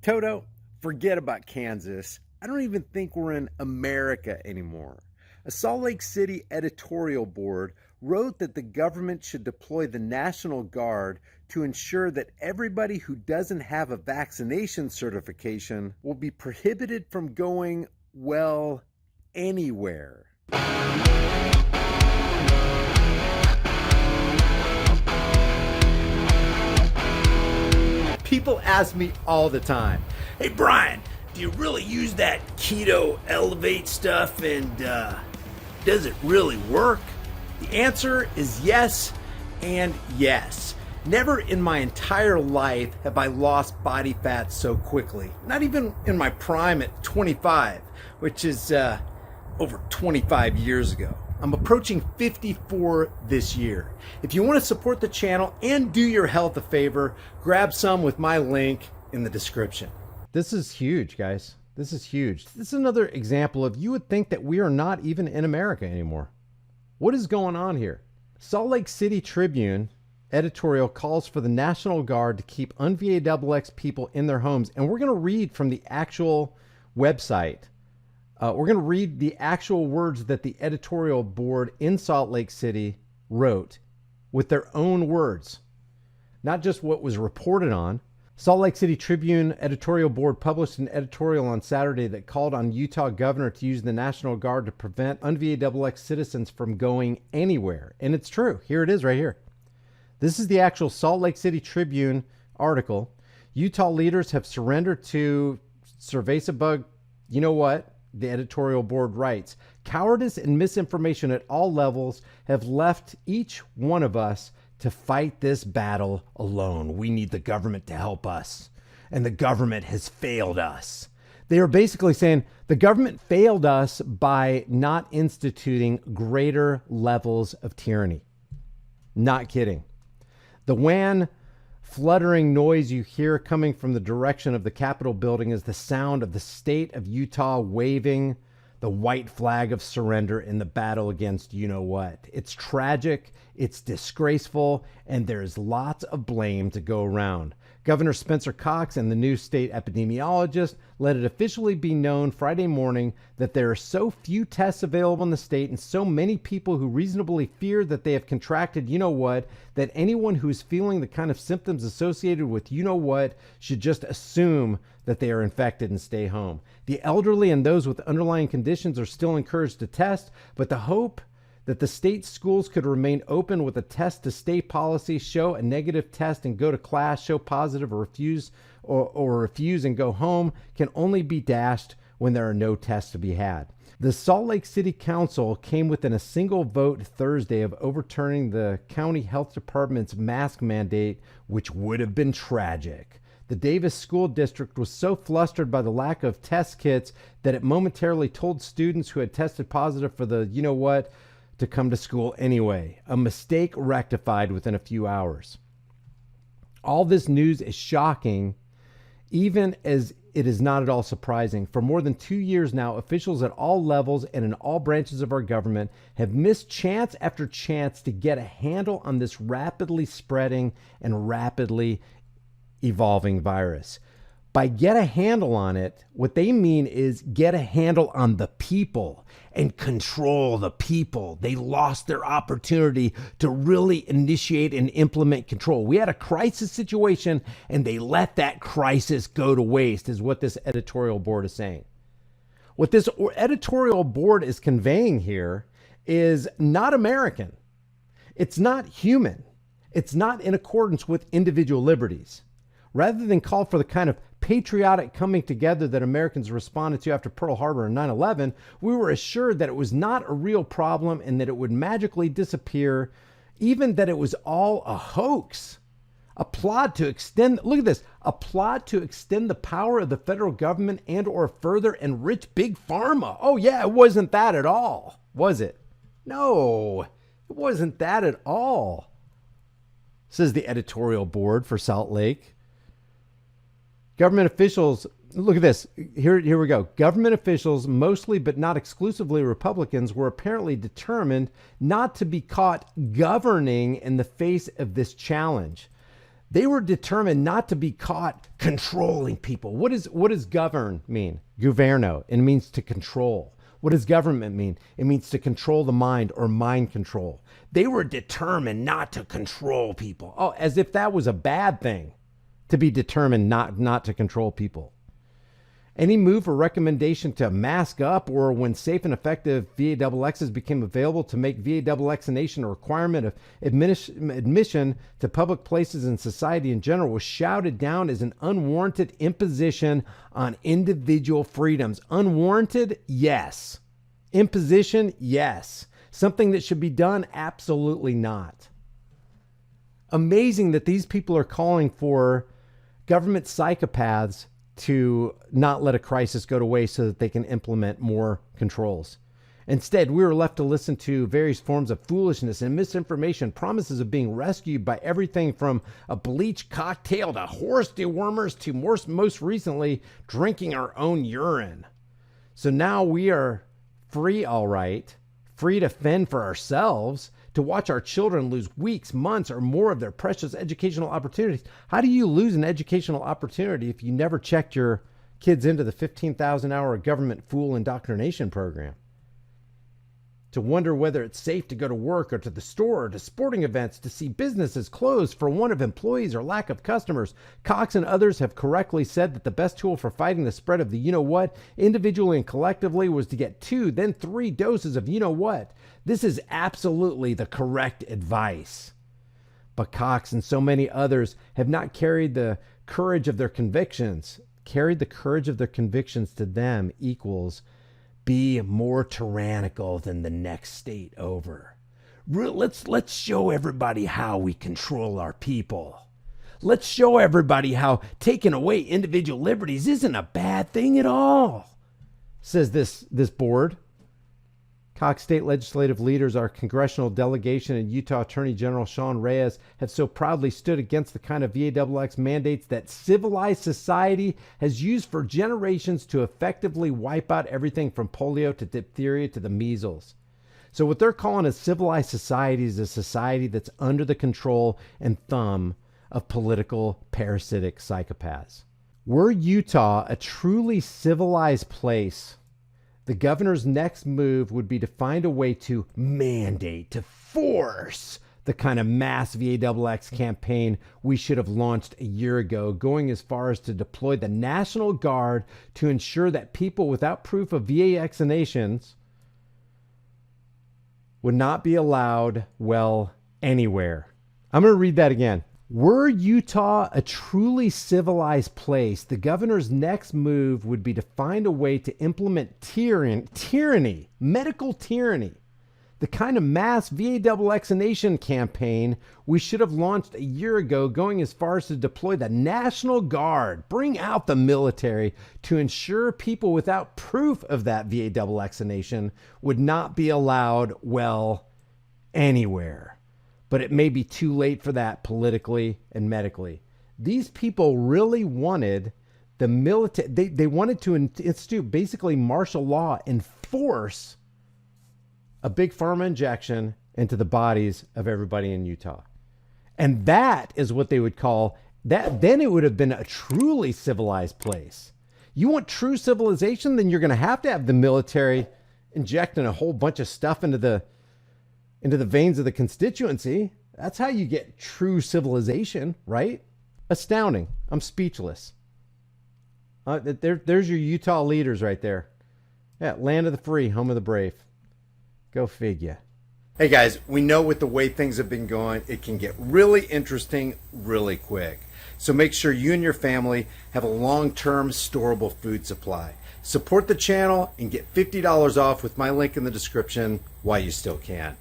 Toto, forget about Kansas. I don't even think we're in America anymore. A Salt Lake City editorial board wrote that the government should deploy the National Guard to ensure that everybody who doesn't have a vaccination certification will be prohibited from going, well, anywhere. People ask me all the time, hey Brian, do you really use that keto elevate stuff, and does it really work? The answer is yes and yes. Never in my entire life have I lost body fat so quickly. Not even in my prime at 25, which is over 25 years ago. I'm approaching 54 this year. If you want to support the channel and do your health a favor, grab some with my link in the description. This is huge, guys. This is huge. This is another example of, you would think that we are not even in America anymore. What is going on here? Salt Lake City Tribune editorial calls for the National Guard to keep un-VAXX people in their homes. And we're going to read from the actual website. We're going to read the actual words that the editorial board in Salt Lake City wrote with their own words, not just what was reported on. Salt Lake City Tribune editorial board published an editorial on Saturday that called on Utah governor to use the National Guard to prevent un-VAXX citizens from going anywhere. And it's true. Here it is right here. This is the actual Salt Lake City Tribune article. Utah leaders have surrendered to cerveza bug. You know what? The editorial board writes, cowardice and misinformation at all levels have left each one of us to fight this battle alone. We need the government to help us, and the government has failed us. They are basically saying the government failed us by not instituting greater levels of tyranny. Not kidding. The WAN fluttering noise you hear coming from the direction of the Capitol building is the sound of the state of Utah waving the white flag of surrender in the battle against you-know-what. It's tragic, it's disgraceful, and there's lots of blame to go around. Governor Spencer Cox and the new state epidemiologist let it officially be known Friday morning that there are so few tests available in the state and so many people who reasonably fear that they have contracted you-know-what that anyone who is feeling the kind of symptoms associated with you-know-what should just assume that they are infected and stay home. The elderly and those with underlying conditions are still encouraged to test, but the hope that the state schools could remain open with a test to stay policy, show a negative test and go to class, show positive or refuse and go home, can only be dashed when there are no tests to be had. The Salt Lake City Council came within a single vote Thursday of overturning the county health department's mask mandate, which would have been tragic. The Davis School District was so flustered by the lack of test kits that it momentarily told students who had tested positive for the you-know-what to come to school anyway. A mistake rectified within a few hours. All this news is shocking, even as it is not at all surprising. For more than 2 years now, officials at all levels and in all branches of our government have missed chance after chance to get a handle on this rapidly spreading and rapidly evolving virus. By get a handle on it, what they mean is get a handle on the people and control the people. They lost their opportunity to really initiate and implement control. We had a crisis situation and they let that crisis go to waste, is what this editorial board is saying. What this editorial board is conveying here is not American. It's not human. It's not in accordance with individual liberties. Rather than call for the kind of patriotic coming together that Americans responded to after Pearl Harbor and 9/11, we were assured that it was not a real problem and that it would magically disappear, even that it was all a hoax. A plot to extend, look at this, a plot to extend the power of the federal government and or further enrich big pharma. Oh yeah, it wasn't that at all, was it? No, it wasn't that at all, says the editorial board for Salt Lake. Government officials, look at this. Here we go. Government officials, mostly but not exclusively Republicans, were apparently determined not to be caught governing in the face of this challenge. They were determined not to be caught controlling people. What does govern mean? Governo. It means to control. What does government mean? It means to control the mind or mind control. They were determined not to control people. Oh, as if that was a bad thing, to be determined not to control people. Any move or recommendation to mask up, or when safe and effective VAXXs became available, to make VA vaccination a requirement of admission to public places and society in general, was shouted down as an unwarranted imposition on individual freedoms. Unwarranted? Yes. Imposition? Yes. Something that should be done? Absolutely not. Amazing that these people are calling for government psychopaths to not let a crisis go to waste so that they can implement more controls. Instead, we were left to listen to various forms of foolishness and misinformation, promises of being rescued by everything from a bleach cocktail to horse dewormers to most recently drinking our own urine. So now we are free, all right, free to fend for ourselves, to watch our children lose weeks, months, or more of their precious educational opportunities. How do you lose an educational opportunity if you never checked your kids into the 15,000-hour government fool indoctrination program? To wonder whether it's safe to go to work or to the store or to sporting events, to see businesses closed for want of employees or lack of customers. Cox and others have correctly said that the best tool for fighting the spread of the you-know-what, individually and collectively, was to get 2, then 3 doses of you-know-what. This is absolutely the correct advice. But Cox and so many others have not carried the courage of their convictions. Carried the courage of their convictions to them equals be more tyrannical than the next state over. Let's show everybody how we control our people. Let's show everybody how taking away individual liberties isn't a bad thing at all, says this board. Cox state legislative leaders, our congressional delegation, and Utah Attorney General Sean Reyes have so proudly stood against the kind of VAXX mandates that civilized society has used for generations to effectively wipe out everything from polio to diphtheria to the measles. So what they're calling a civilized society is a society that's under the control and thumb of political parasitic psychopaths. Were Utah a truly civilized place, the governor's next move would be to find a way to mandate, to force the kind of mass VAXX campaign we should have launched a year ago, going as far as to deploy the National Guard to ensure that people without proof of VA vaccinations would not be allowed, well, anywhere. I'm going to read that again. Were Utah a truly civilized place, the governor's next move would be to find a way to implement tyranny, medical tyranny, the kind of mass VA vaccination campaign we should have launched a year ago, going as far as to deploy the National Guard, bring out the military to ensure people without proof of that VA vaccination would not be allowed, well, anywhere. But it may be too late for that politically and medically. These people really wanted the military. They wanted to institute basically martial law and force a big pharma injection into the bodies of everybody in Utah. And that is what they would call that. Then it would have been a truly civilized place. You want true civilization? Then you're going to have the military injecting a whole bunch of stuff into the veins of the constituency. That's how you get true civilization, right? Astounding. I'm speechless. There's your Utah leaders right there. Yeah, land of the free, home of the brave. Go figure. Hey guys, we know with the way things have been going, it can get really interesting really quick. So make sure you and your family have a long-term storable food supply. Support the channel and get $50 off with my link in the description while you still can.